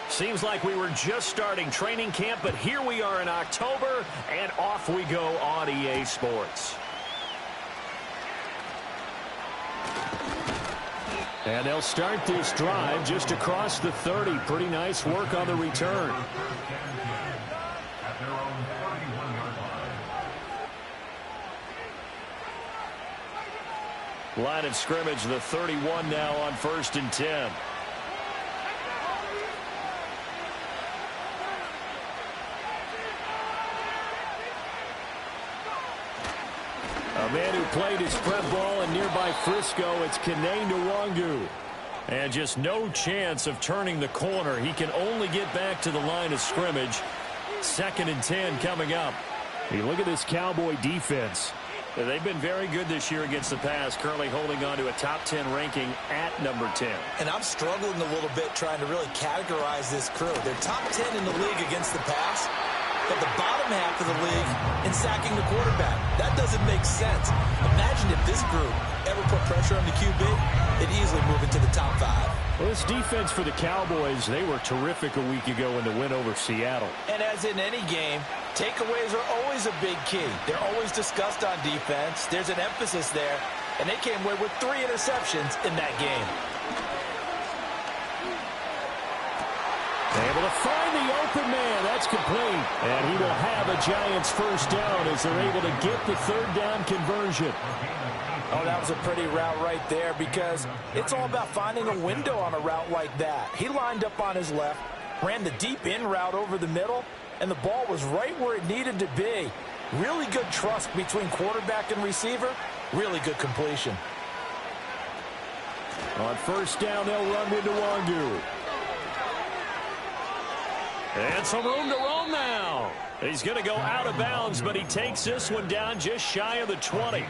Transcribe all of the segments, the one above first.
Seems like we were just starting training camp, but here we are in October, and off we go on EA Sports. And they'll start this drive just across the 30. Pretty nice work on the return. Line of scrimmage, the 31 now on 1st and 10. A man who played his prep ball in nearby Frisco, it's Kene Nwangu. And just no chance of turning the corner. He can only get back to the line of scrimmage. 2nd and 10 coming up. Hey, look at this Cowboy defense. They've been very good this year against the pass, currently holding on to a top 10 ranking at number 10. And I'm struggling a little bit trying to really categorize this crew. They're top 10 in the league against the pass, but the bottom half of the league in sacking the quarterback. That doesn't make sense. Imagine if this group ever put pressure on the QB, it'd easily move into the top 5. Well, this defense for the Cowboys, they were terrific a week ago in the win over Seattle. And as in any game, takeaways are always a big key. They're always discussed on defense. There's an emphasis there, and they came away with 3 interceptions in that game. Able to find the open man. That's complete. And he will have a Giants first down as they're able to get the 3rd down conversion. Oh, that was a pretty route right there because it's all about finding a window on a route like that. He lined up on his left, ran the deep in route over the middle, and the ball was right where it needed to be. Really good trust between quarterback and receiver. Really good completion. On 1st down, they'll run with Nwangu. And some room to roam now. He's going to go out of bounds, but he takes this one down just shy of the 20.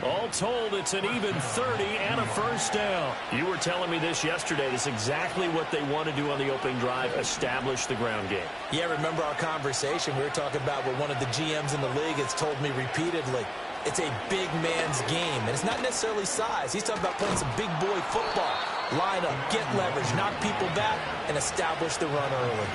All told, it's an even 30 and a first down. You were telling me this yesterday. This is exactly what they want to do on the opening drive, establish the ground game. Yeah, remember our conversation. We were talking about what one of the GMs in the league has told me repeatedly. It's a big man's game, and it's not necessarily size. He's talking about playing some big boy football. Line up, get leverage, knock people back, and establish the run early.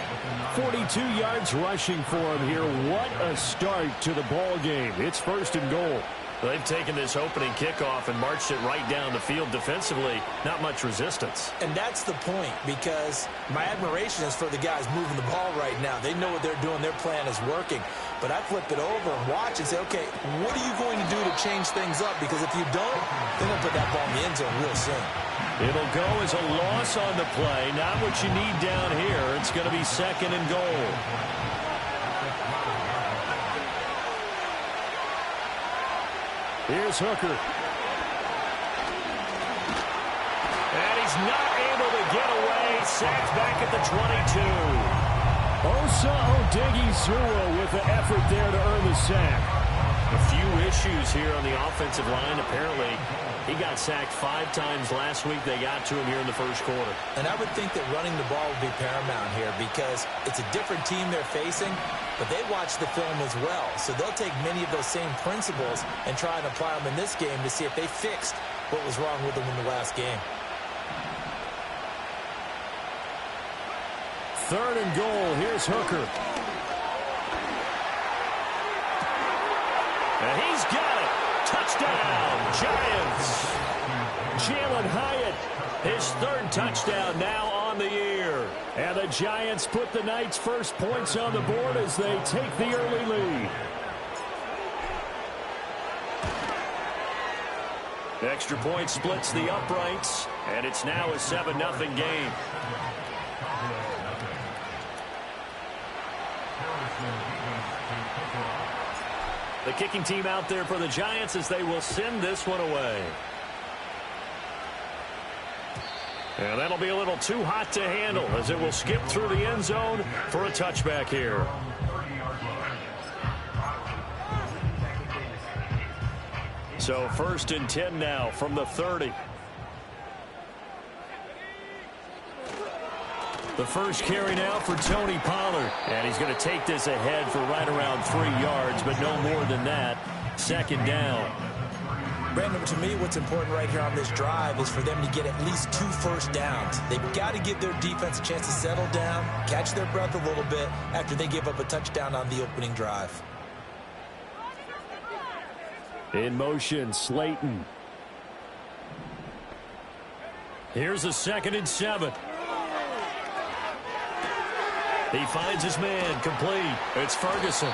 42 yards rushing for him here. What a start to the ball game. It's 1st and goal. They've taken this opening kickoff and marched it right down the field defensively. Not much resistance. And that's the point, because my admiration is for the guys moving the ball right now. They know what they're doing. Their plan is working. But I flip it over and watch and say, okay, what are you going to do to change things up? Because if you don't, they're going to put that ball in the end zone real soon. It'll go as a loss on the play. Not what you need down here. It's going to be 2nd and goal. Here's Hooker. And he's not able to get away. Sacked back at the 22. Osa Odighizuwa with the effort there to earn the sack. A few issues here on the offensive line. Apparently, he got sacked 5 times last week. They got to him here in the 1st quarter. And I would think that running the ball would be paramount here because it's a different team they're facing, but they watch the film as well. So they'll take many of those same principles and try and apply them in this game to see if they fixed what was wrong with them in the last game. 3rd and goal. Here's Hooker. And he's got it. Touchdown, Giants. Jalen Hyatt, his 3rd touchdown now on the year. And the Giants put the Knights' first points on the board as they take the early lead. Extra point splits the uprights, and it's now a 7-0 game. The kicking team out there for the Giants as they will send this one away. And that'll be a little too hot to handle as it will skip through the end zone for a touchback here. So 1st and 10 now from the 30. The first carry now for Tony Pollard. And he's going to take this ahead for right around 3 yards, but no more than that. Second down. Brandon, to me, what's important right here on this drive is for them to get at least 2 first downs. They've got to give their defense a chance to settle down, catch their breath a little bit after they give up a touchdown on the opening drive. In motion, Slayton. Here's a 2nd and 7. He finds his man, complete. It's Ferguson.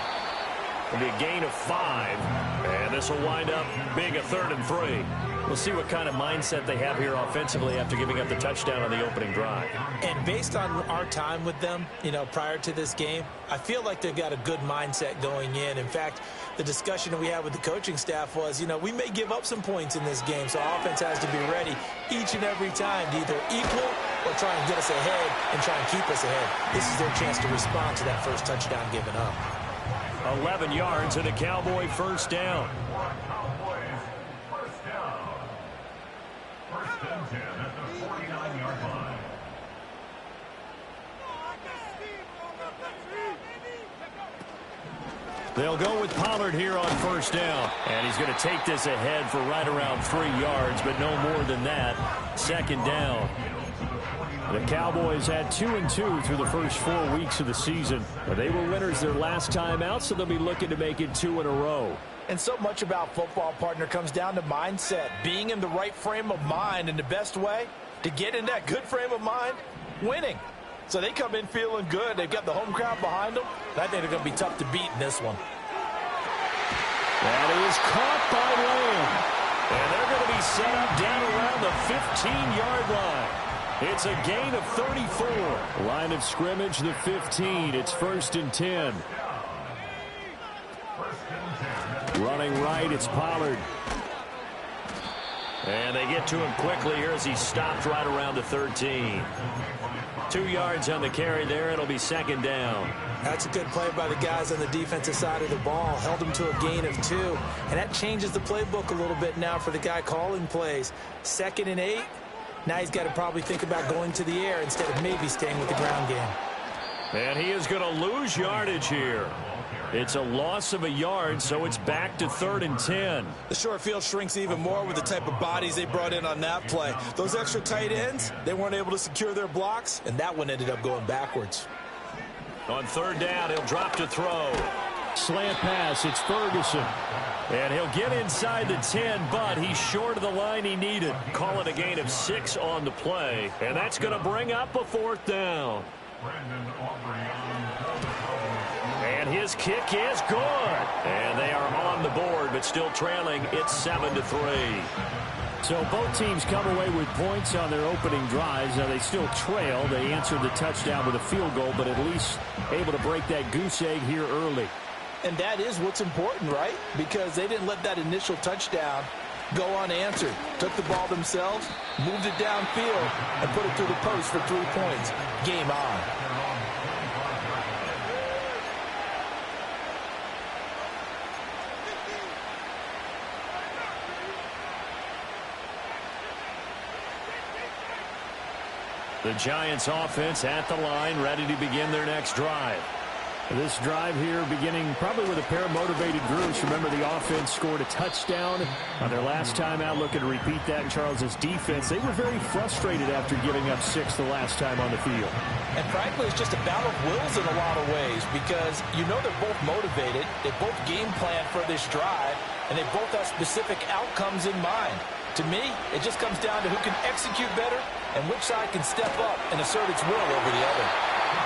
It'll be a gain of 5. And this will wind up being a 3rd and 3. We'll see what kind of mindset they have here offensively after giving up the touchdown on the opening drive. And based on our time with them, prior to this game, I feel like they've got a good mindset going in. In fact, the discussion that we had with the coaching staff was, we may give up some points in this game, so our offense has to be ready each and every time to either equal or try and get us ahead and try and keep us ahead. This is their chance to respond to that first touchdown given up. 11 yards and a Cowboy first down. First and 10 at the 49-yard line. They'll go with Pollard here on first down. And he's going to take this ahead for right around 3 yards, but no more than that. Second down. The Cowboys had 2-2 through the first 4 weeks of the season. They were winners their last time out, so they'll be looking to make it 2 in a row. And so much about football, partner, comes down to mindset. Being in the right frame of mind, and the best way to get in that good frame of mind, winning. So they come in feeling good. They've got the home crowd behind them. And I think they're going to be tough to beat in this one. That is caught by Lamb. And they're going to be set up down around the 15-yard line. It's a gain of 34. Line of scrimmage, the 15. It's 1st and 10. Running right, it's Pollard. And they get to him quickly here as he stopped right around the 13. 2 yards on the carry there. It'll be second down. That's a good play by the guys on the defensive side of the ball. Held him to a gain of 2. And that changes the playbook a little bit now for the guy calling plays. 2nd and 8. Now he's got to probably think about going to the air instead of maybe staying with the ground game. And he is going to lose yardage here. It's a loss of a yard, so it's back to 3rd and 10. The short field shrinks even more with the type of bodies they brought in on that play. Those extra tight ends, they weren't able to secure their blocks, and that one ended up going backwards. On 3rd down, he'll drop to throw. Slant pass, it's Ferguson. And he'll get inside the 10, but he's short of the line he needed. Call it a gain of 6 on the play, and that's going to bring up a 4th down. And his kick is good. And they are on the board, but still trailing. It's 7-3. So both teams come away with points on their opening drives. Now they still trail. They answered the touchdown with a field goal, but at least able to break that goose egg here early. And that is what's important, right? Because they didn't let that initial touchdown go unanswered. Took the ball themselves, moved it downfield, and put it through the post for 3 points. Game on. The Giants offense at the line, ready to begin their next drive. This drive here beginning probably with a pair of motivated groups. Remember, the offense scored a touchdown on their last time out. Looking to repeat that in Charles's defense. They were very frustrated after giving up 6 the last time on the field. And frankly, it's just a battle of wills in a lot of ways because they're both motivated. They both game plan for this drive, and they both have specific outcomes in mind. To me, it just comes down to who can execute better and which side can step up and assert its will over the other.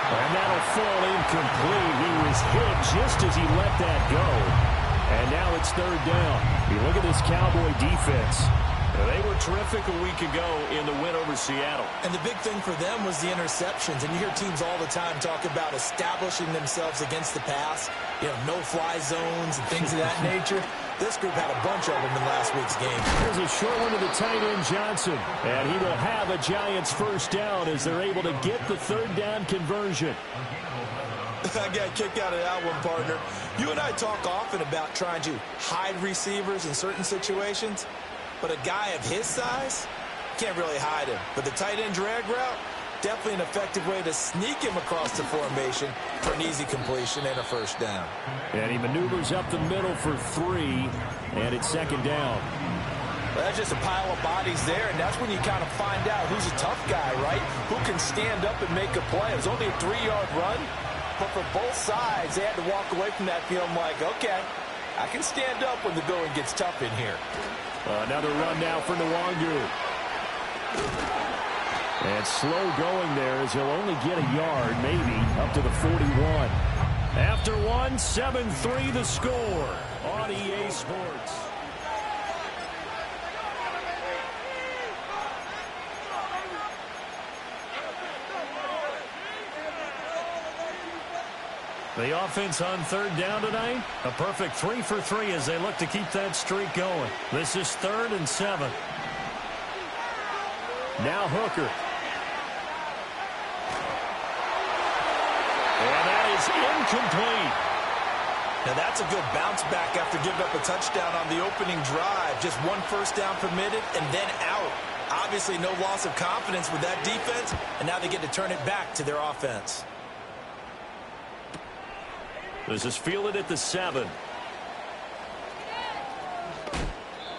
And that'll fall incomplete. He was hit just as he let that go. And now it's 3rd down. You look at this Cowboy defense. They were terrific a week ago in the win over Seattle. And the big thing for them was the interceptions. And you hear teams all the time talk about establishing themselves against the pass. No-fly zones and things of that nature. This group had a bunch of them in last week's game. Here's a short one to the tight end, Johnson. And he will have a Giants first down as they're able to get the 3rd down conversion. I got a kick out of that one, partner. You and I talk often about trying to hide receivers in certain situations. But a guy of his size, can't really hide him. But the tight end drag route, Definitely an effective way to sneak him across the formation for an easy completion and a first down. And he maneuvers up the middle for 3, and it's second down. Well, that's just a pile of bodies there, and that's when you kind of find out who's a tough guy, right? Who can stand up and make a play. It was only a 3-yard run, but for both sides, they had to walk away from that feeling like, okay, I can stand up when the going gets tough in here. Another run now for Nwangu. And slow going there as he'll only get a yard, maybe, up to the 41. After 1, 7-3 the score on EA Sports. The offense on third down tonight, a perfect 3 for 3 as they look to keep that streak going. This is 3rd and 7. Now Hooker. And that is incomplete. Now that's a good bounce back after giving up a touchdown on the opening drive. Just 1 first down permitted and then out. Obviously no loss of confidence with that defense, and now they get to turn it back to their offense. This is fielded at the 7.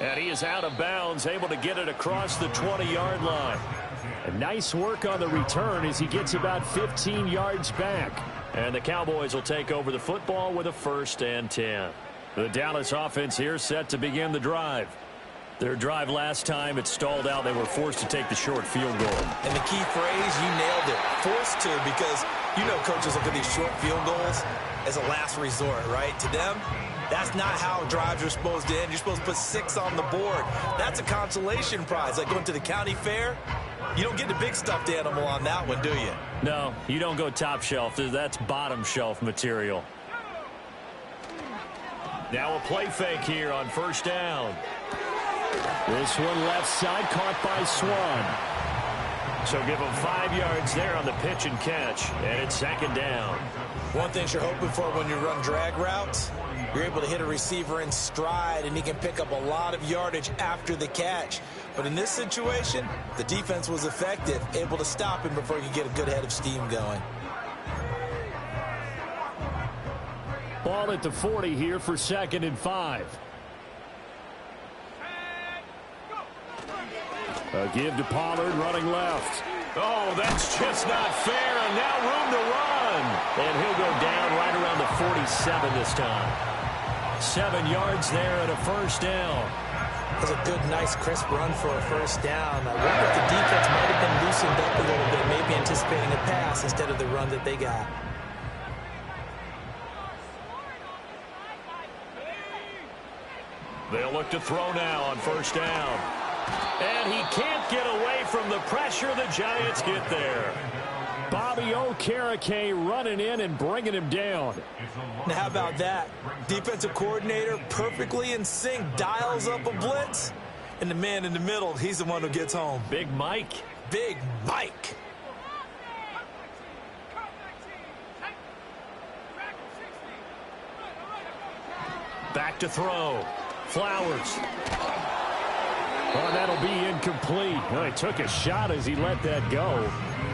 And he is out of bounds, able to get it across the 20-yard line. And nice work on the return as he gets about 15 yards back. And the Cowboys will take over the football with a 1st and 10. The Dallas offense here set to begin the drive. Their drive last time, it stalled out. They were forced to take the short field goal. And the key phrase, you nailed it, forced to, because you know coaches look at these short field goals as a last resort, right? To them, that's not how drives are supposed to end. You're supposed to put 6 on the board. That's a consolation prize. Like going to the county fair, you don't get the big stuffed animal on that one, do you? No, you don't go top shelf. That's bottom shelf material. Now a play fake here on 1st down. This one left side caught by Swan. So give him 5 yards there on the pitch and catch. And it's 2nd down. One thing you're hoping for when you run drag routes, you're able to hit a receiver in stride, and he can pick up a lot of yardage after the catch. But in this situation, the defense was effective, able to stop him before he could get a good head of steam going. Ball at the 40 here for 2nd and 5. A give to Pollard running left. Oh, that's just not fair, and now room to run. And he'll go down right around the 47 this time. 7 yards there and a 1st down. That's a good, nice, crisp run for a 1st down. I wonder if the defense might have been loosened up a little bit, maybe anticipating a pass instead of the run that they got. They'll look to throw now on 1st down. And he can't get away from the pressure. The Giants get there. Bobby Okereke running in and bringing him down. Now how about that? Defensive coordinator perfectly in sync, dials up a blitz. And the man in the middle, he's the one who gets home. Big Mike. Big Mike. Back to throw. Flowers. Oh, that'll be incomplete. Well, he took a shot as he let that go.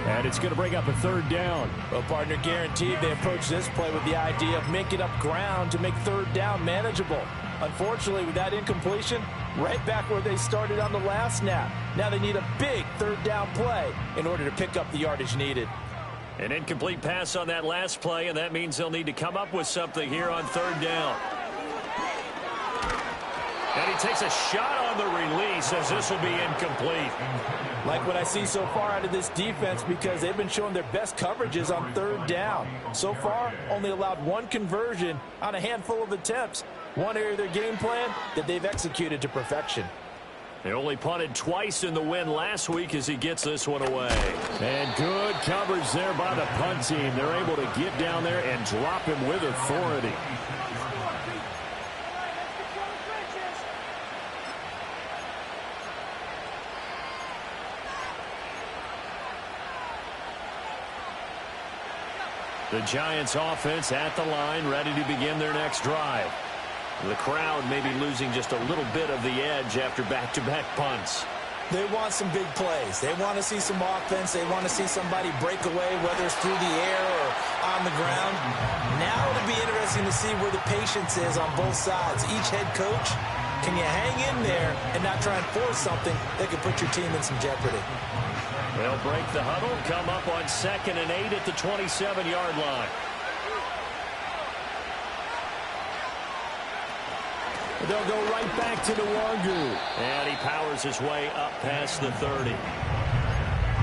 And it's going to bring up a 3rd down. Well, partner, guaranteed they approach this play with the idea of making up ground to make 3rd down manageable. Unfortunately, with that incompletion, right back where they started on the last snap. Now they need a big 3rd down play in order to pick up the yardage needed. An incomplete pass on that last play, and that means they'll need to come up with something here on 3rd down. And he takes a shot on the release as this will be incomplete. Like what I see so far out of this defense, because they've been showing their best coverages on 3rd down. So far, only allowed 1 conversion on a handful of attempts. One area of their game plan that they've executed to perfection. They only punted twice in the win last week as he gets this one away. And good coverage there by the punt team. They're able to get down there and drop him with authority. The Giants offense at the line, ready to begin their next drive. The crowd may be losing just a little bit of the edge after back-to-back punts. They want some big plays. They want to see some offense. They want to see somebody break away, whether it's through the air or on the ground. Now it'll be interesting to see where the patience is on both sides. Each head coach, can you hang in there and not try and force something that could put your team in some jeopardy? They'll break the huddle, come up on 2nd and 8 at the 27-yard line. They'll go right back to Nwangwu. And he powers his way up past the 30.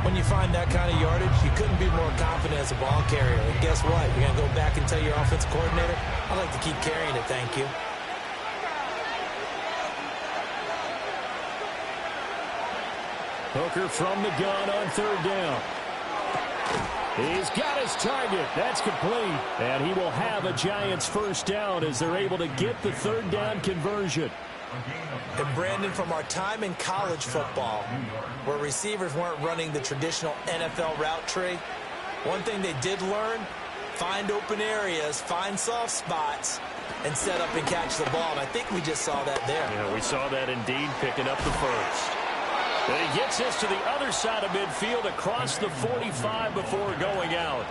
When you find that kind of yardage, you couldn't be more confident as a ball carrier. And guess what? You're going to go back and tell your offensive coordinator, I'd like to keep carrying it, thank you. Hooker from the gun on 3rd down. He's got his target. That's complete. And he will have a Giants 1st down as they're able to get the 3rd down conversion. And Brandon, from our time in college football, where receivers weren't running the traditional NFL route tree, one thing they did learn, find open areas, find soft spots, and set up and catch the ball. And I think we just saw that there. Yeah, we saw that indeed, picking up the 1st. And he gets this to the other side of midfield across the 45 before going out.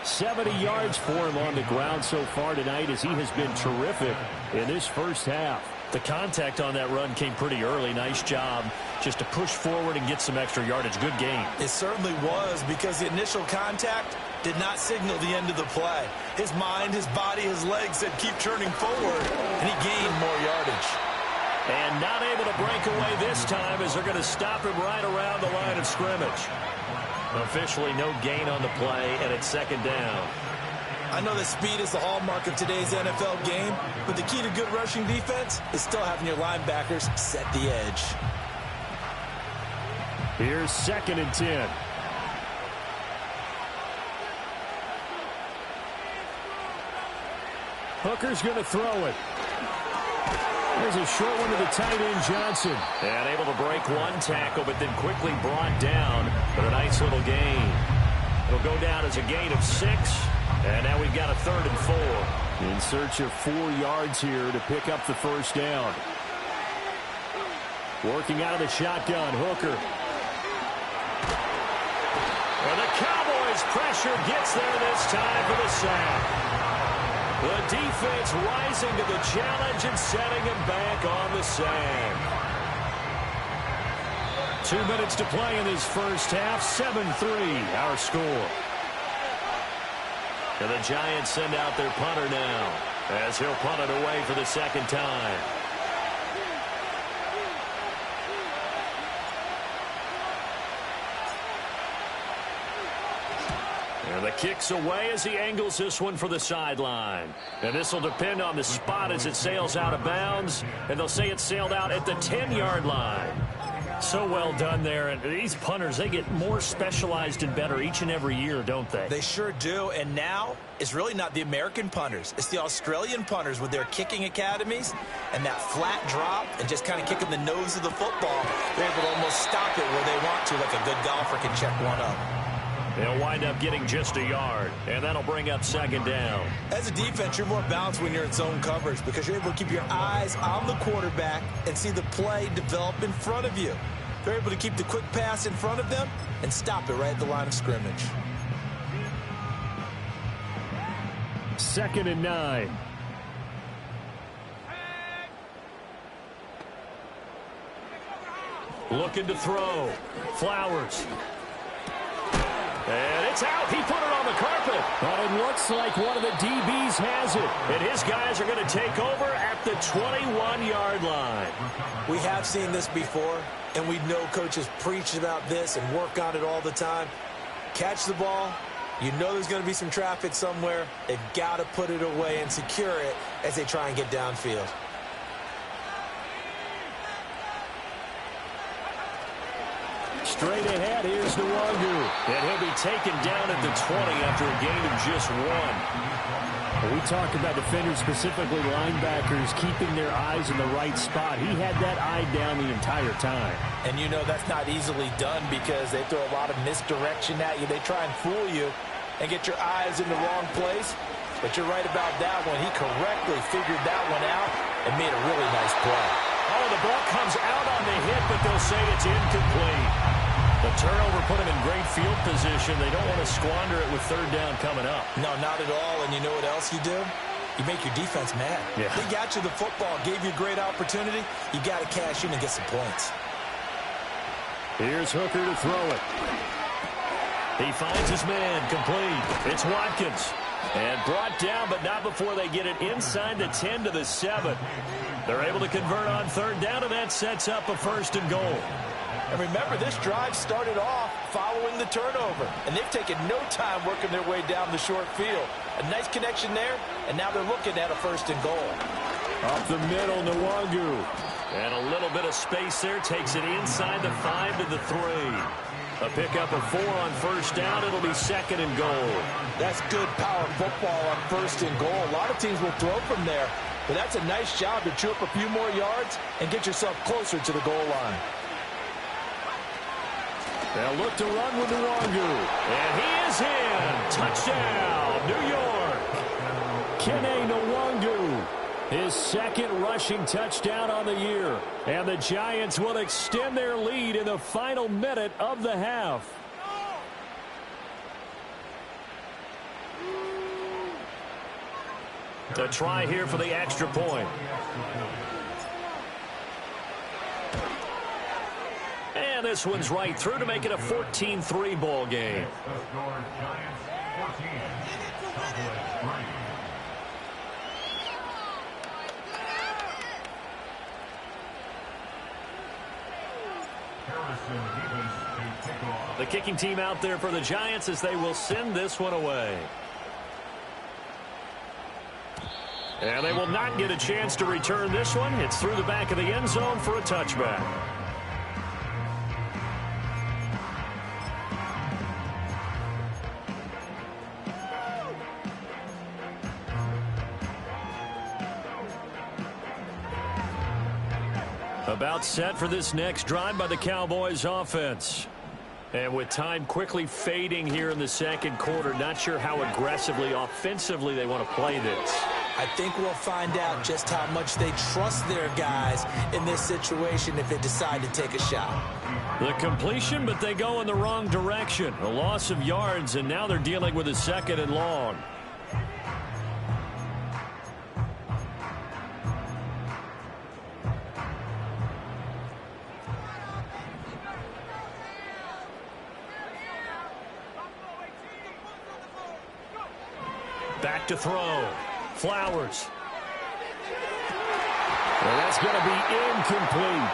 70 yards for him on the ground so far tonight as he has been terrific in this 1st half. The contact on that run came pretty early. Nice job just to push forward and get some extra yardage. Good game. It certainly was, because the initial contact did not signal the end of the play. His mind, his body, his legs said keep turning forward, and he gained more yardage. And not able to break away this time as they're going to stop him right around the line of scrimmage. Officially no gain on the play, and it's 2nd down. I know that speed is the hallmark of today's NFL game, but the key to good rushing defense is still having your linebackers set the edge. Here's 2nd and 10. Hooker's going to throw it. There's a short one to the tight end, Johnson. And able to break one tackle, but then quickly brought down. But a nice little gain. It'll go down as a gain of 6. And now we've got a 3rd and 4. In search of 4 yards here to pick up the 1st down. Working out of the shotgun, Hooker. And the Cowboys' pressure gets there this time for the sack. The defense rising to the challenge and setting him back on the sack. 2 minutes to play in this 1st half. 7-3 our score. And the Giants send out their punter now as he'll punt it away for the 2nd time. And the kick's away as he angles this one for the sideline. And this will depend on the spot as it sails out of bounds. And they'll say it sailed out at the 10-yard line. So well done there. And these punters, they get more specialized and better each and every year, don't they? They sure do. And now it's really not the American punters. It's the Australian punters with their kicking academies and that flat drop and just kind of kicking the nose of the football. They're able to almost stop it where they want to, like a good golfer can check one up. They'll wind up getting just a yard, and that'll bring up 2nd down. As a defense, you're more balanced when you're in zone coverage because you're able to keep your eyes on the quarterback and see the play develop in front of you. They're able to keep the quick pass in front of them and stop it right at the line of scrimmage. 2nd and 9. Looking to throw. Flowers. And it's out. He put it on the carpet. But it looks like one of the DBs has it. And his guys are going to take over at the 21-yard line. We have seen this before, and we know coaches preach about this and work on it all the time. Catch the ball. You know there's going to be some traffic somewhere. They've got to put it away and secure it as they try and get downfield. Straight ahead, here's Nwangwu. And he'll be taken down at the 20 after a gain of just 1. We talk about defenders, specifically linebackers, keeping their eyes in the right spot. He had that eye down the entire time. And you know that's not easily done because they throw a lot of misdirection at you. They try and fool you and get your eyes in the wrong place. But you're right about that one. He correctly figured that one out and made a really nice play. Oh, the the ball comes out on the hit, but they'll say it's incomplete. The turnover put them in great field position. They don't want to squander it with third down coming up. No, not at all. And you know what else you do? You make your defense mad. Yeah. They got you the football, gave you a great opportunity. You got to cash in and get some points. Here's Hooker to throw it. He finds his man, complete. It's Watkins. And brought down, but not before they get it inside the 10 to the 7. They're able to convert on third down, and that sets up a 1st and goal. And remember, this drive started off following the turnover. And they've taken no time working their way down the short field. A nice connection there, and now they're looking at a 1st and goal. Up the middle, Nwangu. And a little bit of space there. Takes it inside the 5 to the 3. A pickup of 4 on 1st down. It'll be 2nd and goal. That's good power football on 1st and goal. A lot of teams will throw from there. But that's a nice job to chew up a few more yards and get yourself closer to the goal line. They'll look to run with Nwangu. And he is in. Touchdown, New York. Kene Nwangu. His 2nd rushing touchdown on the year. And the Giants will extend their lead in the final minute of the half. The try here for the extra point. And this one's right through to make it a 14-3 ball game. The kicking team out there for the Giants as they will send this one away. And they will not get a chance to return this one. It's through the back of the end zone for a touchback. About set for this next drive by the Cowboys offense. And with time quickly fading here in the 2nd quarter, not sure how aggressively, offensively they want to play this. I think we'll find out just how much they trust their guys in this situation if they decide to take a shot. The completion, but they go in the wrong direction. A loss of yards, and now they're dealing with a 2nd and long. Back to throw. Flowers. Well, that's going to be incomplete.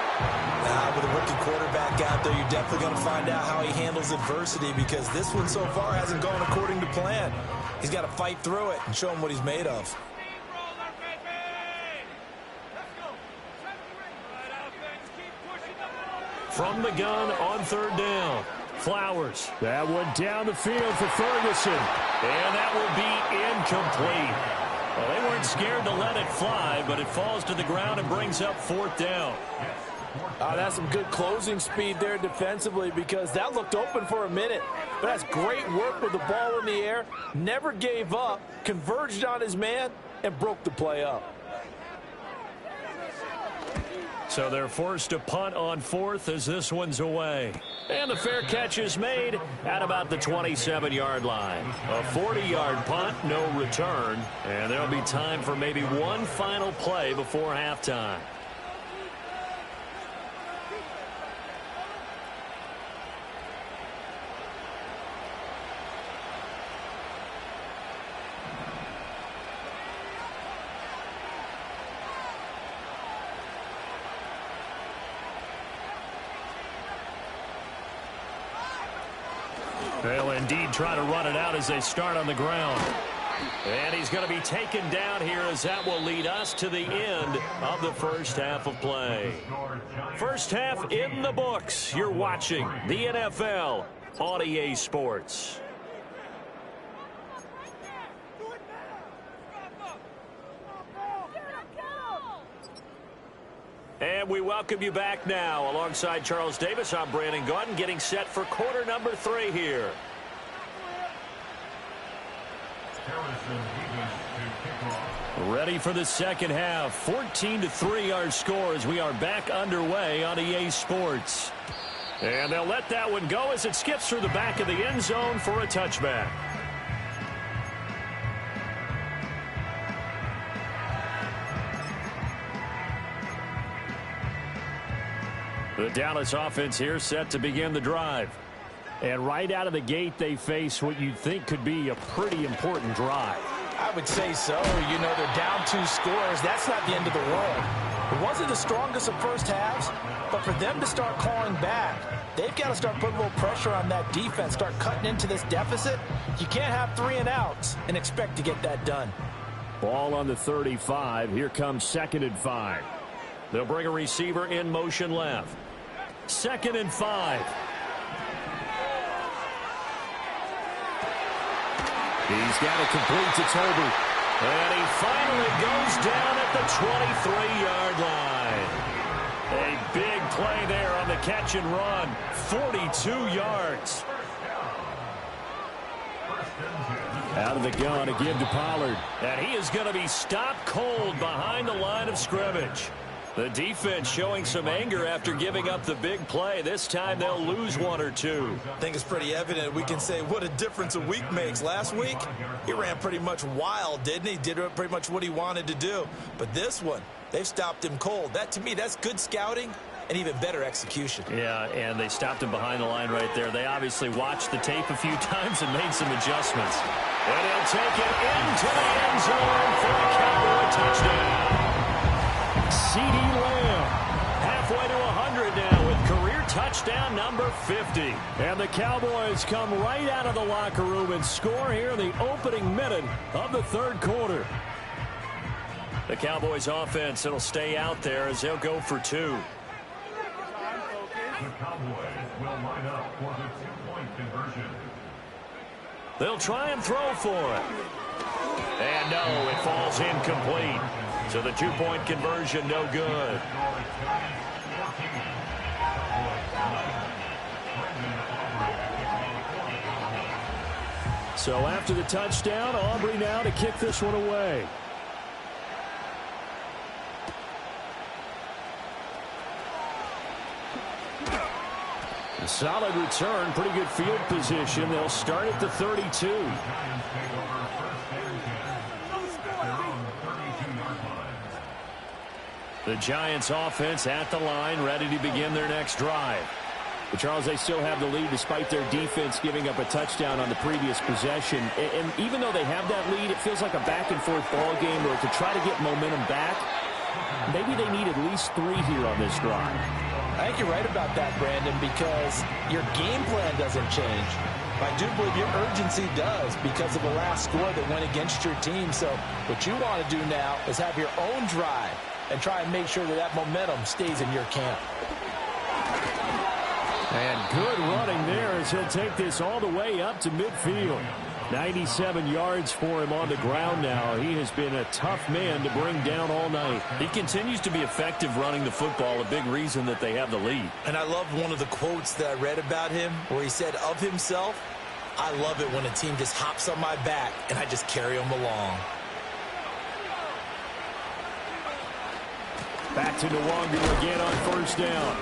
With a rookie quarterback out there, you're definitely going to find out how he handles adversity because this one so far hasn't gone according to plan. He's got to fight through it and show him what he's made of. From the gun on third down. Flowers. That one down the field for Ferguson. And that will be incomplete. Well, they weren't scared to let it fly, but it falls to the ground and brings up 4th down. That's some good closing speed there defensively because that looked open for a minute. But that's great work with the ball in the air. Never gave up, converged on his man, and broke the play up. So they're forced to punt on 4th as this one's away. And the fair catch is made at about the 27-yard line. A 40-yard punt, no return. And there'll be time for maybe one final play before halftime. They'll indeed try to run it out as they start on the ground. And he's going to be taken down here as that will lead us to the end of the first half of play. First half in the books. You're watching the NFL on EA Sports. And we welcome you back now. Alongside Charles Davis, I'm Brandon Gaudin, getting set for quarter number 3 here. Harrison Davis to Ready for the second half. 14-3 our score as we are back underway on EA Sports. And they'll let that one go as it skips through the back of the end zone for a touchback. The Dallas offense here set to begin the drive. And right out of the gate, they face what you'd think could be a pretty important drive. I would say so. You know, they're down 2 scores. That's not the end of the world. It wasn't the strongest of first halves, but for them to start clawing back, they've got to start putting a little pressure on that defense, start cutting into this deficit. You can't have 3 and outs and expect to get that done. Ball on the 35. Here comes 2nd and 5. They'll bring a receiver in motion left. 2nd and 5. He's got it complete to Tolbert. And he finally goes down at the 23-yard line. A big play there on the catch and run. 42 yards. Out of the gun to give to Pollard. And he is going to be stopped cold behind the line of scrimmage. The defense showing some anger after giving up the big play. This time they'll lose 1 or 2. I think it's pretty evident. We can say what a difference a week makes. Last week, he ran pretty much wild, didn't he? Did pretty much what he wanted to do. But this one, they've stopped him cold. That, to me, that's good scouting and even better execution. Yeah, and they stopped him behind the line right there. They obviously watched the tape a few times and made some adjustments. And he'll take it into the end zone for a Cowboy touchdown. CeeDee Lamb halfway to 100 now with career touchdown number 50. And the Cowboys come right out of the locker room and score here in the opening minute of the 3rd quarter. The Cowboys offense, it'll stay out there as they'll go for 2. The Cowboys will line up for the 2-point conversion. They'll try and throw for it. And no, it falls incomplete. So the 2-point conversion, no good. So after the touchdown, Aubrey now to kick this one away. A solid return, pretty good field position. They'll start at the 32. The Giants offense at the line, ready to begin their next drive. But Charles, they still have the lead despite their defense giving up a touchdown on the previous possession. And even though they have that lead, it feels like a back-and-forth ball game where to try to get momentum back, maybe they need at least 3 here on this drive. I think you're right about that, Brandon, because your game plan doesn't change. I do believe your urgency does because of the last score that went against your team. So what you want to do now is have your own drive and try and make sure that that momentum stays in your camp. And good running there as he'll take this all the way up to midfield. 97 yards for him on the ground now. He has been a tough man to bring down all night. He continues to be effective running the football, a big reason that they have the lead. And I love one of the quotes that I read about him where he said of himself, "I love it when a team just hops on my back and I just carry them along." Back to Nwangu again on 1st down.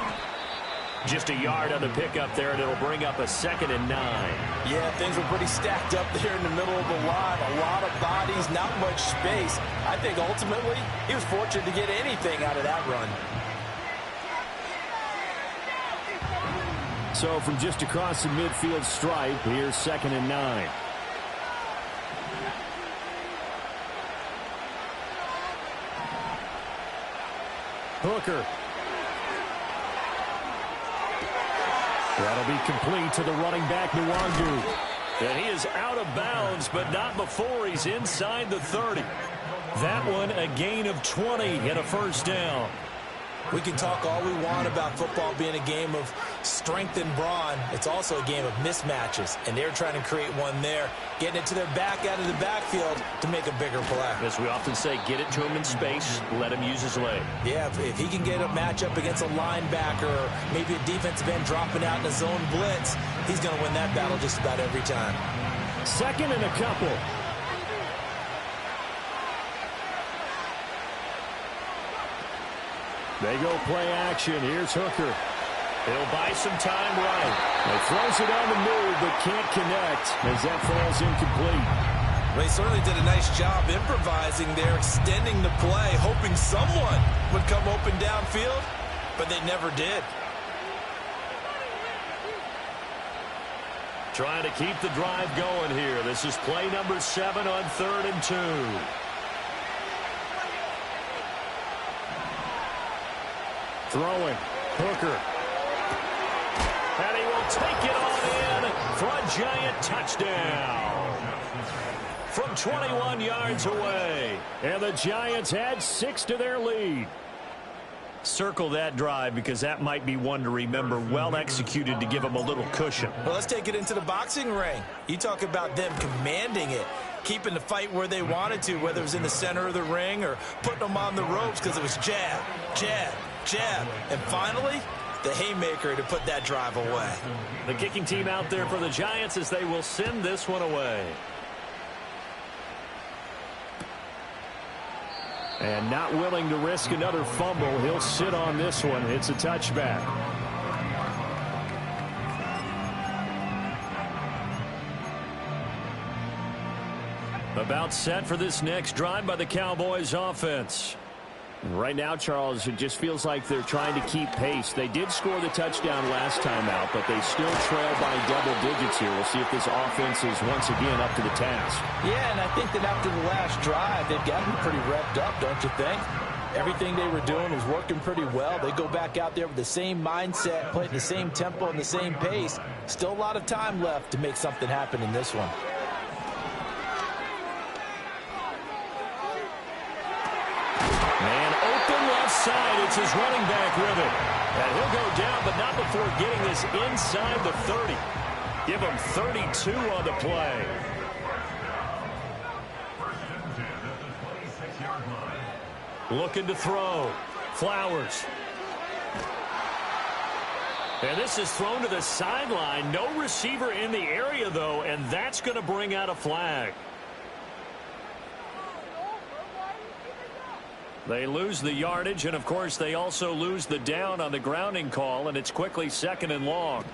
Just a yard on the pickup there, and it'll bring up a 2nd and 9. Yeah, things were pretty stacked up there in the middle of the line. A lot of bodies, not much space. I think ultimately he was fortunate to get anything out of that run. So from just across the midfield stripe, here's 2nd and 9. Hooker. That'll be complete to the running back, Nwangu. And he is out of bounds, but not before he's inside the 30. That one a gain of 20 and a 1st down. We can talk all we want about football being a game of strength and brawn. It's also a game of mismatches, and they're trying to create one there, getting it to their back out of the backfield to make a bigger play. As we often say, get it to him in space, let him use his leg. Yeah, if he can get a matchup against a linebacker or maybe a defensive end dropping out in a zone blitz, he's going to win that battle just about every time. 2nd and a couple. They go play action. Here's Hooker. He'll buy some time right. He throws it on the move, but can't connect as that falls incomplete. Well, he certainly did a nice job improvising there, extending the play, hoping someone would come open downfield, but they never did. Trying to keep the drive going here. This is play number 7 on 3rd and 2. Throwing. Hooker. And he will take it on in for a Giant touchdown. From 21 yards away. And the Giants add 6 to their lead. Circle that drive because that might be one to remember. Well executed to give them a little cushion. Well, let's take it into the boxing ring. You talk about them commanding it, keeping the fight where they wanted to, whether it was in the center of the ring or putting them on the ropes because it was jab, jab, jab. And finally, the haymaker to put that drive away. The kicking team out there for the Giants as they will send this one away. And not willing to risk another fumble, he'll sit on this one. It's a touchback. About set for this next drive by the Cowboys offense. Right now, Charles, it just feels like they're trying to keep pace. They did score the touchdown last time out, but they still trail by double digits here. We'll see if this offense is once again up to the task. Yeah, and I think that after the last drive, they've gotten pretty revved up, don't you think? Everything they were doing was working pretty well. They go back out there with the same mindset, playing the same tempo and the same pace. Still a lot of time left to make something happen in this one. Man open left side. It's his running back with it. And he'll go down, but not before getting this inside the 30. Give him 32 on the play. Looking to throw. Flowers. And this is thrown to the sideline. No receiver in the area, though, and that's going to bring out a flag. They lose the yardage, and, of course, they also lose the down on the grounding call, and it's quickly 2nd and long.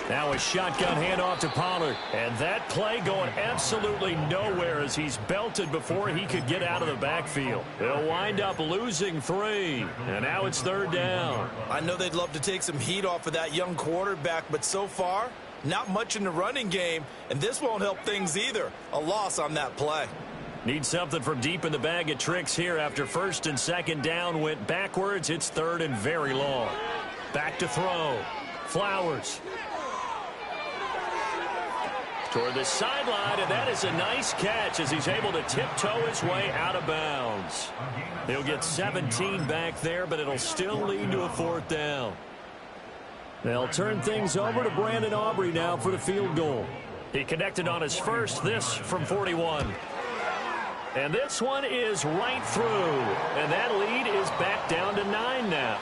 Now a shotgun handoff to Pollard, and that play going absolutely nowhere as he's belted before he could get out of the backfield. They'll wind up losing 3, and now it's 3rd down. I know they'd love to take some heat off of that young quarterback, but so far, not much in the running game, and this won't help things either. A loss on that play. Need something from deep in the bag of tricks here after 1st and 2nd down went backwards. It's 3rd and very long. Back to throw. Flowers. Toward the sideline, and that is a nice catch as he's able to tiptoe his way out of bounds. He'll get 17 back there, but it'll still lead to a 4th down. They'll turn things over to Brandon Aubrey now for the field goal. He connected on his first, this from 41. And this one is right through. And that lead is back down to 9 now.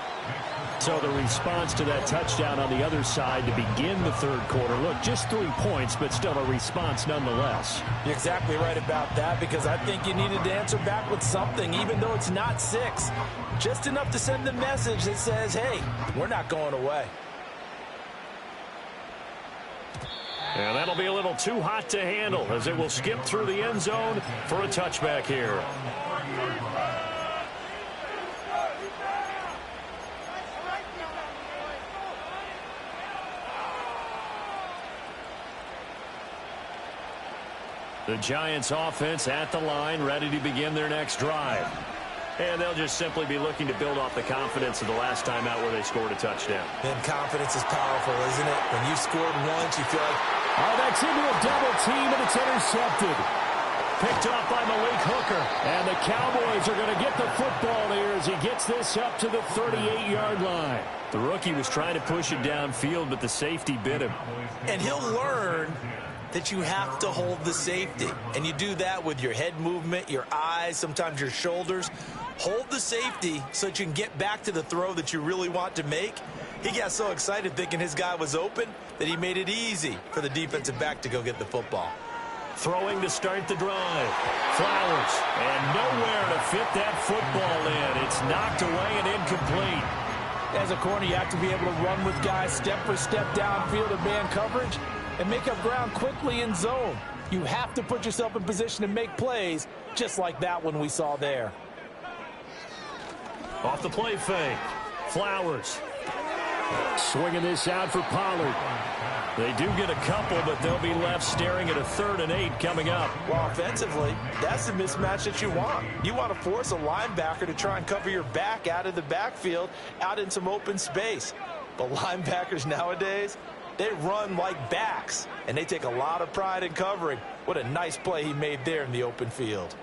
So the response to that touchdown on the other side to begin the 3rd quarter. Look, just 3 points, but still a response nonetheless. You're exactly right about that, because I think you needed to answer back with something, even though it's not 6. Just enough to send the message that says, hey, we're not going away. And that'll be a little too hot to handle as it will skip through the end zone for a touchback here. The Giants offense at the line, ready to begin their next drive. And they'll just simply be looking to build off the confidence of the last time out where they scored a touchdown. And confidence is powerful, isn't it? When you scored once, you feel like... Oh, that's into a double team, and it's intercepted. Picked off by Malik Hooker. And the Cowboys are going to get the football here as he gets this up to the 38-yard line. The rookie was trying to push it downfield, but the safety bit him. And he'll learn that you have to hold the safety. And you do that with your head movement, your eyes, sometimes your shoulders. Hold the safety so that you can get back to the throw that you really want to make. He got so excited thinking his guy was open that he made it easy for the defensive back to go get the football. Throwing to start the drive. Flowers. And nowhere to fit that football in. It's knocked away and incomplete. As a corner, you have to be able to run with guys step for step downfield in man coverage and make up ground quickly in zone. You have to put yourself in position to make plays, just like that one we saw there. Off the play fake. Flowers. Swinging this out for Pollard. They do get a couple, but they'll be left staring at a 3rd and 8 coming up. Well, offensively, that's the mismatch that you want. You want to force a linebacker to try and cover your back out of the backfield, out in some open space. But linebackers nowadays, they run like backs, and they take a lot of pride in covering. What a nice play he made there in the open field.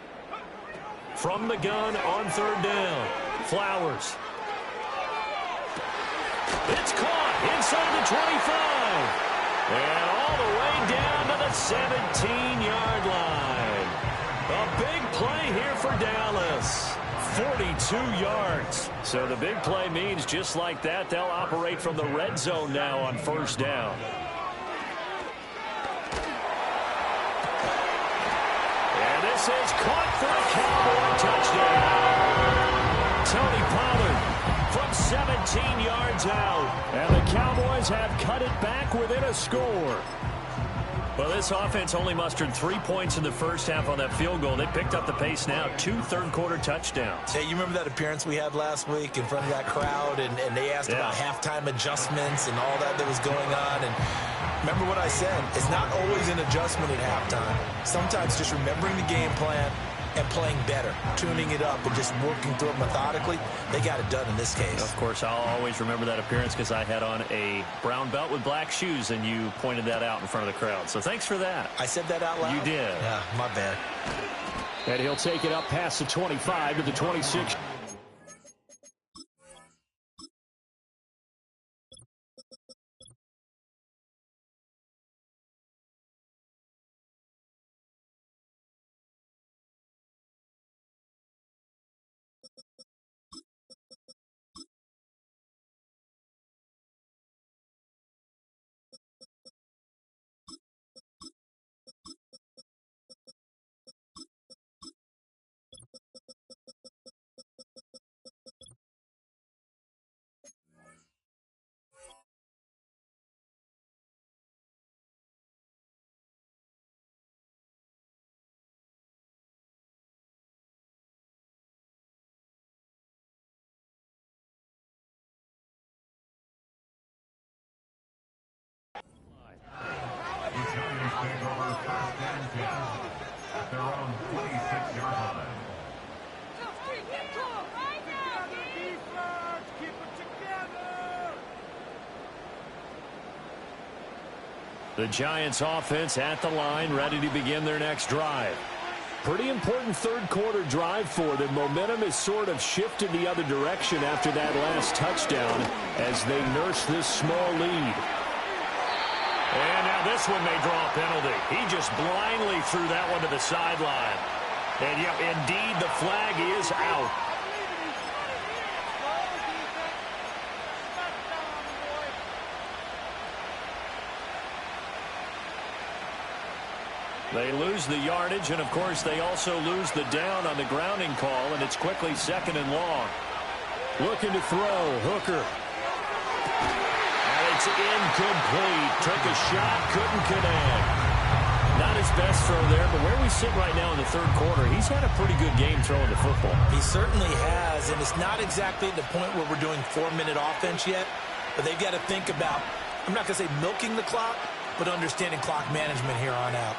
From the gun on 3rd down. Flowers. It's caught inside the 25. And all the way down to the 17-yard line. A big play here for Dallas. 42 yards. So the big play means just like that, they'll operate from the red zone now on 1st down. And this is caught for a Cowboy touchdown. Tony Pollard from 17 yards out. And the Cowboys have cut it back within a score. Well, this offense only mustered 3 points in the first half on that field goal. They picked up the pace now. 2 third-quarter touchdowns. Hey, you remember that appearance we had last week in front of that crowd, and they asked about halftime adjustments and all that was going on. And remember what I said. It's not always an adjustment at halftime. Sometimes just remembering the game plan and playing better, tuning it up, and just working through it methodically. They got it done in this case. Of course, I'll always remember that appearance because I had on a brown belt with black shoes, and you pointed that out in front of the crowd. So thanks for that. I said that out loud? You did. Yeah, my bad. And he'll take it up past the 25 to the 26. Their own 26-yard line. The Giants offense at the line, ready to begin their next drive. Pretty important third-quarter drive for them. Momentum has sort of shifted the other direction after that last touchdown as they nurse this small lead. And now this one may draw a penalty. He just blindly threw that one to the sideline. And, yep, indeed, the flag is out. They lose the yardage, and, of course, they also lose the down on the grounding call, and it's quickly 2nd and long. Looking to throw, Hooker. And it's incomplete. Took a shot, couldn't connect. Not his best throw there, but where we sit right now in the third quarter, he's had a pretty good game throwing the football. He certainly has, and it's not exactly the point where we're doing 4-minute offense yet, but they've got to think about, I'm not going to say milking the clock, but understanding clock management here on out.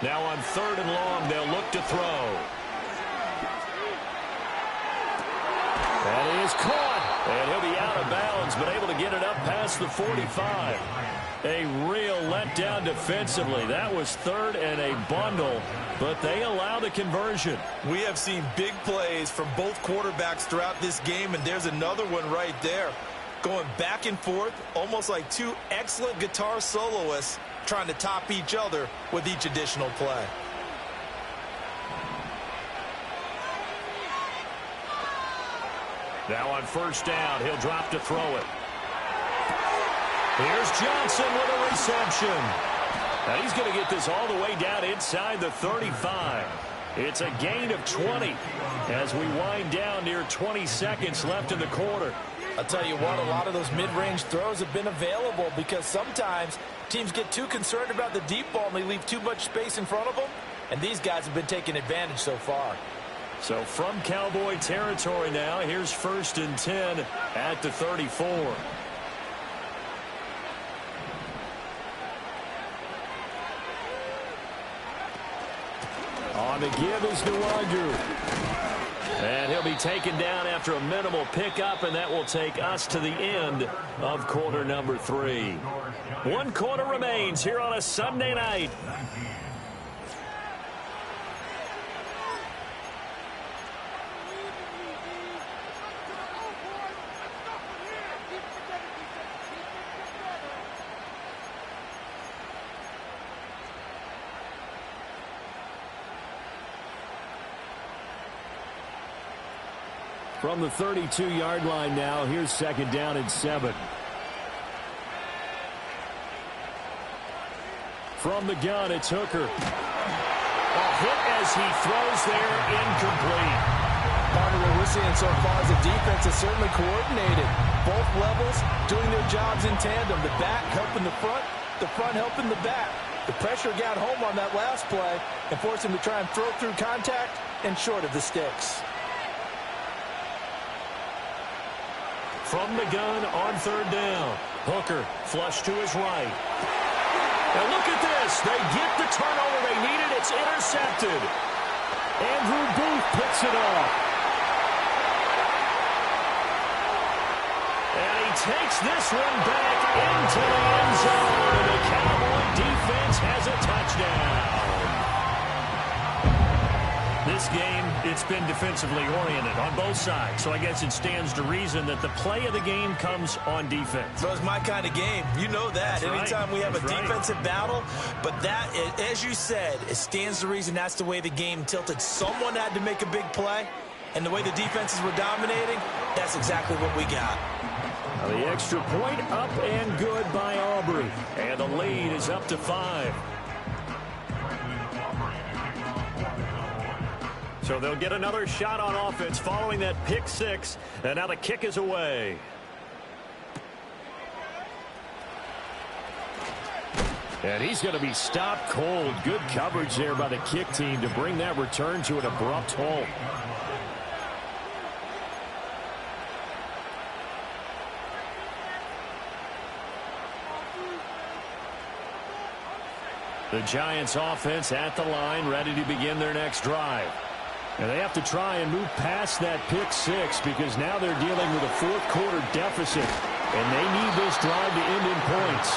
Now on 3rd and long, they'll look to throw. That is caught. And he'll be out of bounds, but able to get it up past the 45. A real letdown defensively. That was 3rd and a bundle, but they allow the conversion. We have seen big plays from both quarterbacks throughout this game, and there's another one right there. Going back and forth, almost like two excellent guitar soloists trying to top each other with each additional play. Now on first down, he'll drop to throw it. Here's Johnson with a reception. Now he's going to get this all the way down inside the 35. It's a gain of 20 as we wind down near 20 seconds left in the quarter. I'll tell you what, a lot of those mid-range throws have been available because sometimes teams get too concerned about the deep ball and they leave too much space in front of them, and these guys have been taking advantage so far. So from Cowboy territory now, here's 1st and 10 at the 34. On the give is Nwangu. And he'll be taken down after a minimal pickup, and that will take us to the end of quarter number 3. 1 quarter remains here on a Sunday night. From the 32-yard line now, here's 2nd down and 7. From the gun, it's Hooker. A hit as he throws there, incomplete. Partner, what we're seeing so far is the defense is certainly coordinated. Both levels doing their jobs in tandem. The back helping the front helping the back. The pressure got home on that last play and forced him to try and throw through contact and short of the sticks. From the gun on 3rd down. Hooker flush to his right. Now look at this. They get the turnover they needed. It's intercepted. Andrew Booth picks it off. And he takes this one back into the end zone. And the Cowboy defense has a touchdown. This game, it's been defensively oriented on both sides. So I guess it stands to reason that the play of the game comes on defense. So it's my kind of game. You know that. That's Anytime right. we have That's a right. defensive battle. But that, as you said, it stands to reason that's the way the game tilted. Someone had to make a big play. And the way the defenses were dominating, that's exactly what we got. Now the extra point up and good by Aubrey. And the lead is up to 5. So they'll get another shot on offense following that pick 6. And now the kick is away. And he's going to be stopped cold. Good coverage there by the kick team to bring that return to an abrupt halt. The Giants offense at the line, ready to begin their next drive. And they have to try and move past that pick 6 because now they're dealing with a 4th quarter deficit. And they need this drive to end in points.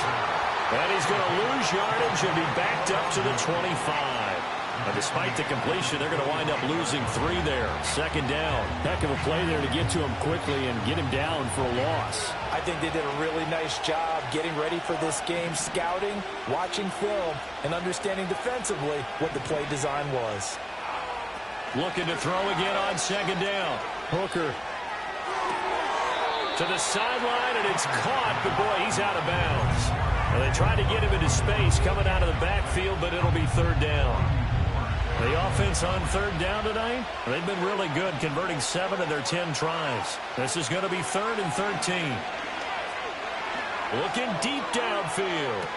And he's going to lose yardage and be backed up to the 25. And despite the completion, they're going to wind up losing 3 there. 2nd down. Heck of a play there to get to him quickly and get him down for a loss. I think they did a really nice job getting ready for this game, scouting, watching film, and understanding defensively what the play design was. Looking to throw again on 2nd down. Hooker to the sideline, and it's caught, but boy, he's out of bounds. Well, they tried to get him into space coming out of the backfield, but it'll be 3rd down. The offense on 3rd down tonight, they've been really good, converting 7 of their 10 tries. This is going to be 3rd and 13. Looking deep downfield.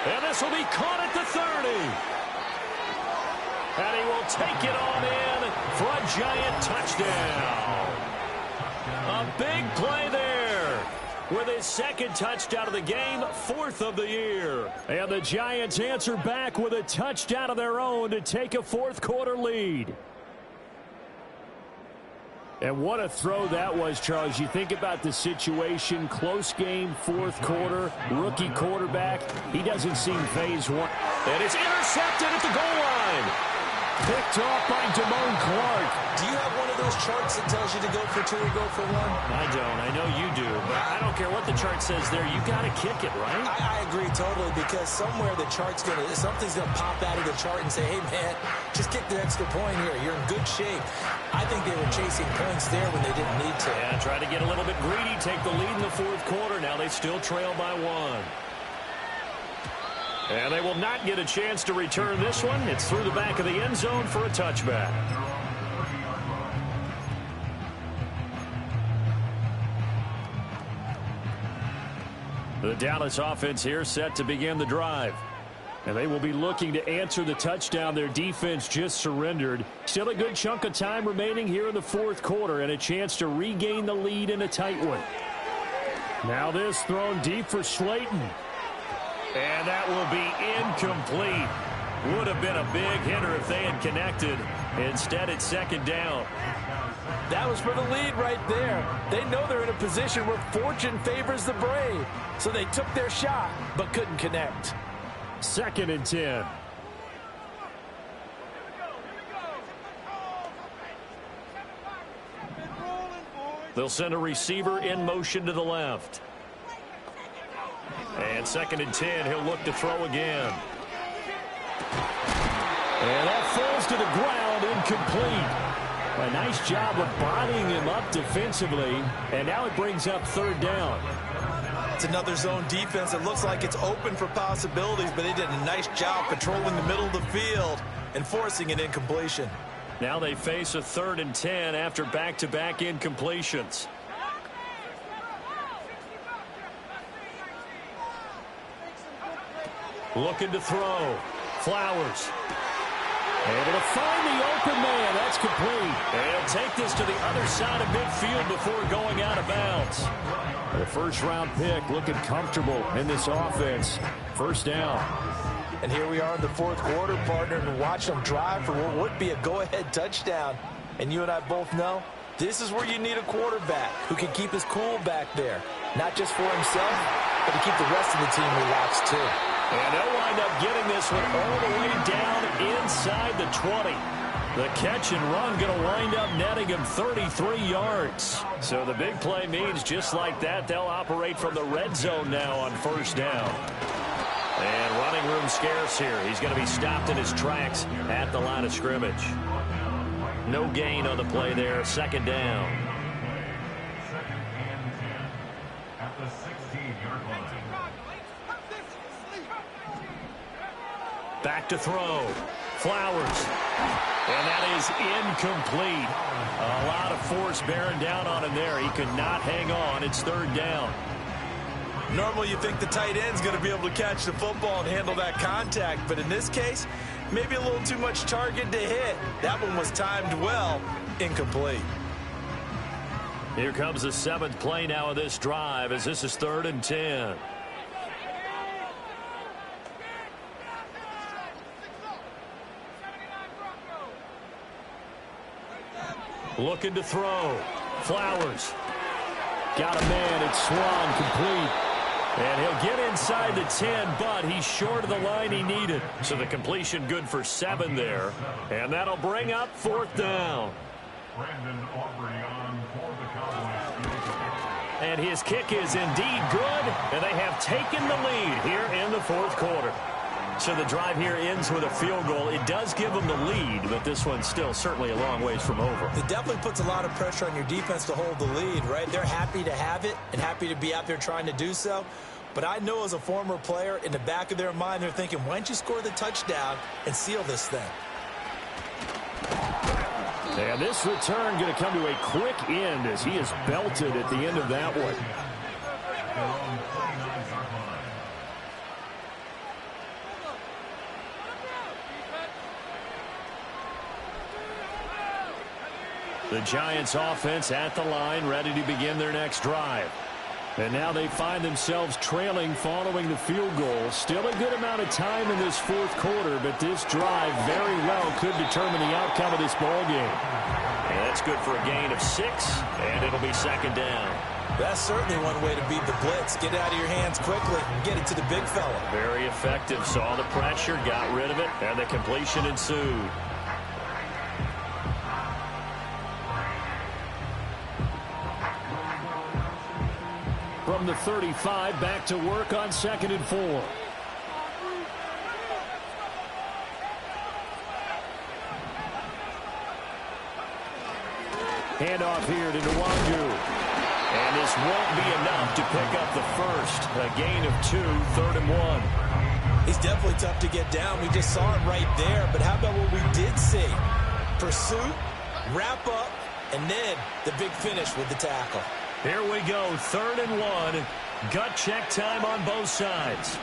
And this will be caught at the 30. And he will take it on in for a Giant touchdown. A big play there with his 2nd touchdown of the game, 4th of the year. And the Giants answer back with a touchdown of their own to take a 4th quarter lead. And what a throw that was, Charles. You think about the situation, close game, 4th quarter, rookie quarterback. He doesn't seem phase 1. And it's intercepted at the goal line. Picked off by Damone Clark. Do you have one of those charts that tells you to go for 2 or go for 1? I don't. I know you do. But I don't care what the chart says there. You got to kick it, right? I agree totally, because somewhere the chart's something's gonna pop out of the chart and say, hey man, just kick the extra point here. You're in good shape. I think they were chasing points there when they didn't need to. Yeah, try to get a little bit greedy, take the lead in the fourth quarter. Now they still trail by 1. And they will not get a chance to return this one. It's through the back of the end zone for a touchback. The Dallas offense here set to begin the drive. And they will be looking to answer the touchdown their defense just surrendered. Still a good chunk of time remaining here in the fourth quarter and a chance to regain the lead in a tight one. Now this thrown deep for Slayton. And that will be incomplete. Would have been a big hitter if they had connected. Instead, it's second down. That was for the lead right there. They know they're in a position where fortune favors the brave. So they took their shot, but couldn't connect. 2nd and 10. They'll send a receiver in motion to the left. And 2nd and 10, he'll look to throw again. And that falls to the ground, incomplete. A nice job of bodying him up defensively, and now it brings up 3rd down. It's another zone defense. It looks like it's open for possibilities, but they did a nice job patrolling the middle of the field and forcing an incompletion. Now they face a 3rd and 10 after back-to-back incompletions. Looking to throw. Flowers. Able to find the open man. That's complete. And he'll take this to the other side of midfield before going out of bounds. The first-round pick looking comfortable in this offense. 1st down. And here we are in the fourth quarter, partner, and watch them drive for what would be a go-ahead touchdown. And you and I both know this is where you need a quarterback who can keep his cool back there. Not just for himself, but to keep the rest of the team relaxed, too. And they'll wind up getting this one all the way down inside the 20. The catch and run going to wind up netting him 33 yards. So the big play means just like that, they'll operate from the red zone now on 1st down. And running room scarce here. He's going to be stopped in his tracks at the line of scrimmage. No gain on the play there. 2nd down. 2nd and 10 at the 16-yard line. Back to throw. Flowers. And that is incomplete. A lot of force bearing down on him there. He could not hang on. It's 3rd down. Normally you think the tight end's going to be able to catch the football and handle that contact, but in this case, maybe a little too much target to hit. That one was timed well. Incomplete. Here comes the 7th play now of this drive as this is 3rd and 10. Looking to throw. Flowers. Got a man. It's swung complete. And he'll get inside the 10, but he's short of the line he needed. So the completion good for 7 there. And that'll bring up 4th down. Brandon Aubrey on for the Cowboys. And his kick is indeed good. And they have taken the lead here in the fourth quarter. So the drive here ends with a field goal. It does give them the lead, but this one's still certainly a long ways from over. It definitely puts a lot of pressure on your defense to hold the lead, right? They're happy to have it and happy to be out there trying to do so. But I know as a former player, in the back of their mind, they're thinking, why don't you score the touchdown and seal this thing? And this return going to come to a quick end as he is belted at the end of that one. The Giants offense at the line, ready to begin their next drive. And now they find themselves trailing following the field goal. Still a good amount of time in this fourth quarter, but this drive very well could determine the outcome of this ball game. And that's good for a gain of 6, and it'll be 2nd down. That's certainly one way to beat the blitz. Get it out of your hands quickly and get it to the big fella. Very effective. Saw the pressure, got rid of it, and the completion ensued. the 35, back to work on 2nd and 4. Handoff here to Nwangu. And this won't be enough to pick up the first. A gain of 2, 3rd and 1. He's definitely tough to get down. We just saw it right there. But how about what we did see? Pursuit, wrap up, and then the big finish with the tackle. Here we go, 3rd and 1. Gut check time on both sides.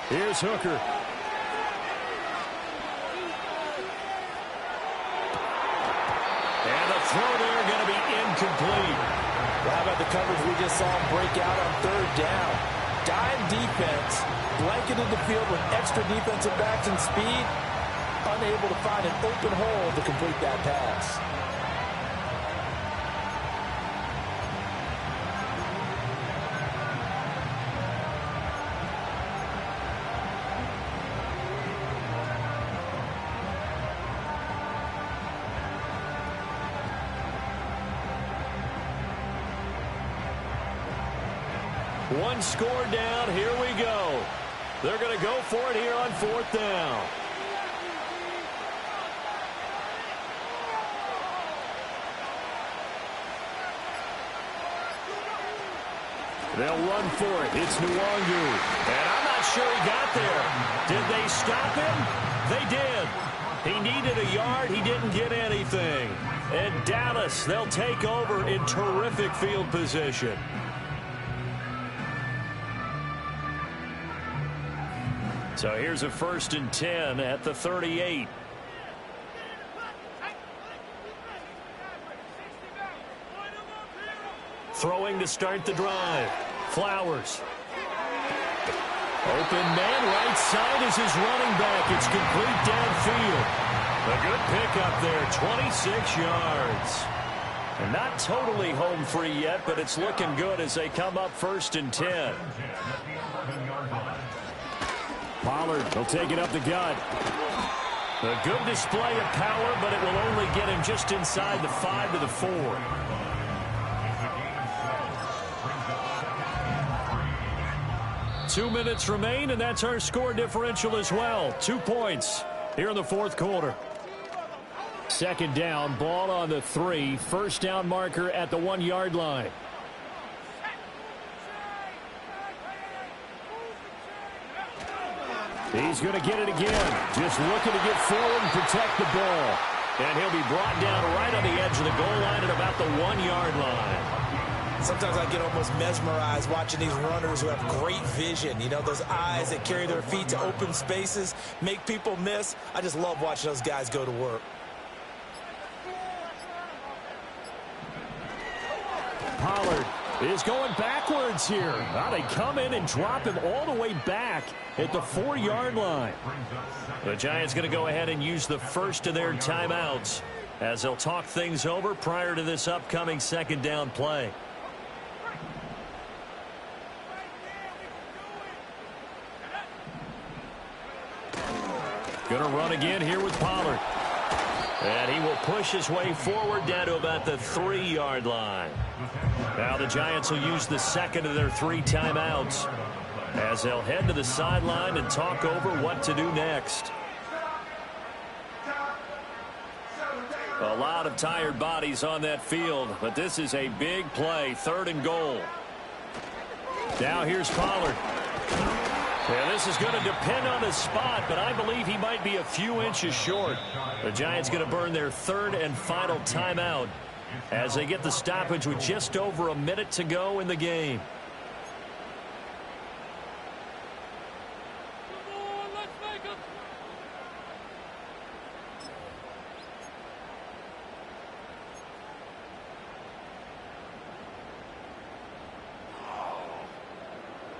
Here's Hooker. And the throw there going to be incomplete. Well, how about the coverage we just saw him break out on 3rd down? Dime defense, blanketed the field with extra defensive backs and speed, unable to find an open hole to complete that pass. One score down. Here we go. They're going to go for it here on 4th down. They'll run for it. It's Nwangu. And I'm not sure he got there. Did they stop him? They did. He needed a yard. He didn't get anything. And Dallas, they'll take over in terrific field position. So here's a 1st and 10 at the 38. Throwing to start the drive. Flowers. Open man, right side is his running back. It's complete downfield. A good pickup there, 26 yards. And not totally home free yet, but it's looking good as they come up 1st and 10. Pollard will take it up the gut. A good display of power, but it will only get him just inside the 5 to the 4. Two minutes remain, and that's our score differential as well. 2 points here in the 4th quarter. 2nd down, ball on the 3. 1st down marker at the 1-yard line. He's going to get it again. Just looking to get forward and protect the ball. And he'll be brought down right on the edge of the goal line at about the 1-yard line. Sometimes I get almost mesmerized watching these runners who have great vision. You know, those eyes that carry their feet to open spaces, make people miss. I just love watching those guys go to work. Pollard is going backwards here. Now they come in and drop him all the way back at the 4-yard line. The Giants going to go ahead and use the first of their timeouts as they'll talk things over prior to this upcoming 2nd down play. Going to run again here with Pollard. And he will push his way forward down to about the 3-yard line. Now the Giants will use the 2nd of their 3 timeouts as they'll head to the sideline and talk over what to do next. A lot of tired bodies on that field, but this is a big play, 3rd and goal. Now here's Pollard. Yeah, this is going to depend on his spot, but I believe he might be a few inches short. The Giants going to burn their 3rd and final timeout as they get the stoppage with just over a minute to go in the game.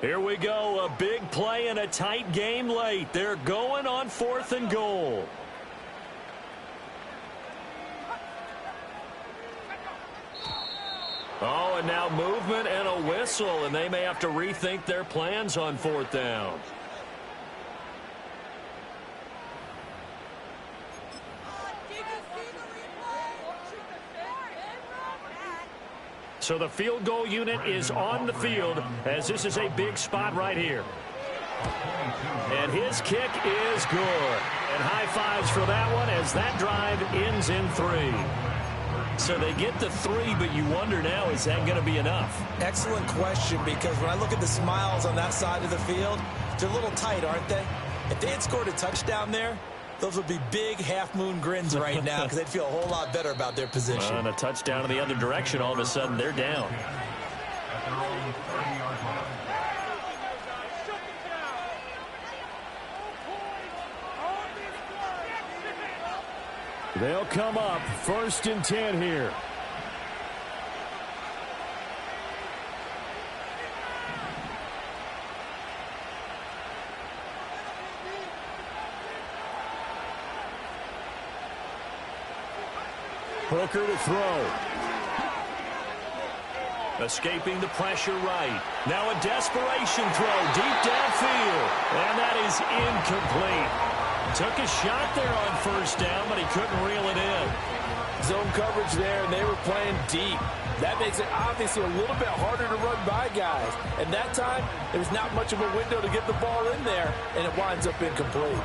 Here we go, a big play and a tight game late. They're going on 4th and goal. Oh, and now movement and a whistle, and they may have to rethink their plans on 4th down. So the field goal unit is on the field as this is a big spot right here. And his kick is good. And high fives for that one as that drive ends in 3. So they get the 3, but you wonder now, is that going to be enough? Excellent question, because when I look at the smiles on that side of the field, they're a little tight, aren't they? If they had scored a touchdown there, those would be big half-moon grins right now because they'd feel a whole lot better about their position. And a touchdown in the other direction, all of a sudden they're down. At their own 30-yard line. They'll come up 1st and 10 here. Hooker to throw. Escaping the pressure right. Now a desperation throw deep downfield. And that is incomplete. Took a shot there on 1st down, but he couldn't reel it in. Zone coverage there, and they were playing deep. That makes it obviously a little bit harder to run by guys. And that time, there was not much of a window to get the ball in there, and it winds up incomplete.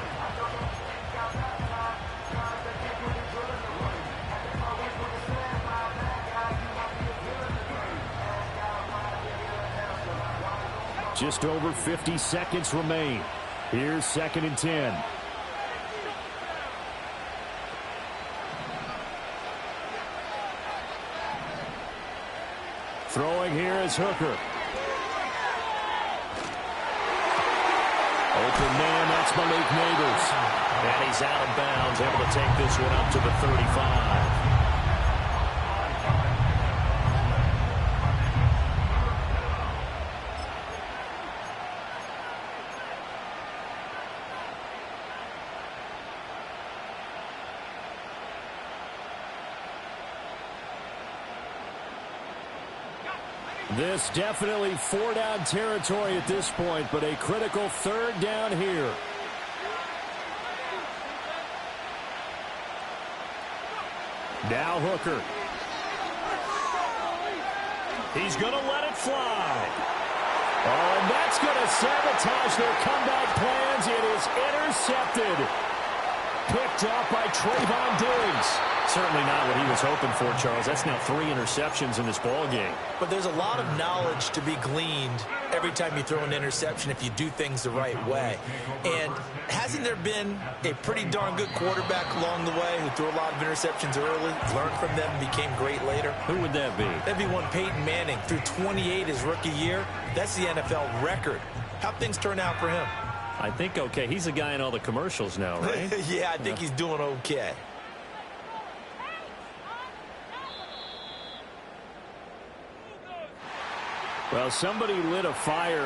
Just over 50 seconds remain. Here's 2nd and 10. Throwing here is Hooker. Open man, that's Malik Neighbors. And he's out of bounds, able to take this one up to the 35. This definitely 4-down territory at this point, but a critical 3rd down here. Now Hooker. He's going to let it fly. Oh, and that's going to sabotage their comeback plans. It is intercepted. Picked up by Trayvon Diggs. Certainly not what he was hoping for, Charles. That's now 3 interceptions in this ball game. But there's a lot of knowledge to be gleaned every time you throw an interception if you do things the right way. And hasn't there been a pretty darn good quarterback along the way who threw a lot of interceptions early, learned from them, and became great later? Who would that be? That'd be one Peyton Manning. Threw 28 his rookie year. That's the NFL record. How'd things turn out for him? I think okay. He's the guy in all the commercials now, right? Yeah, I think he's doing okay. Well, somebody lit a fire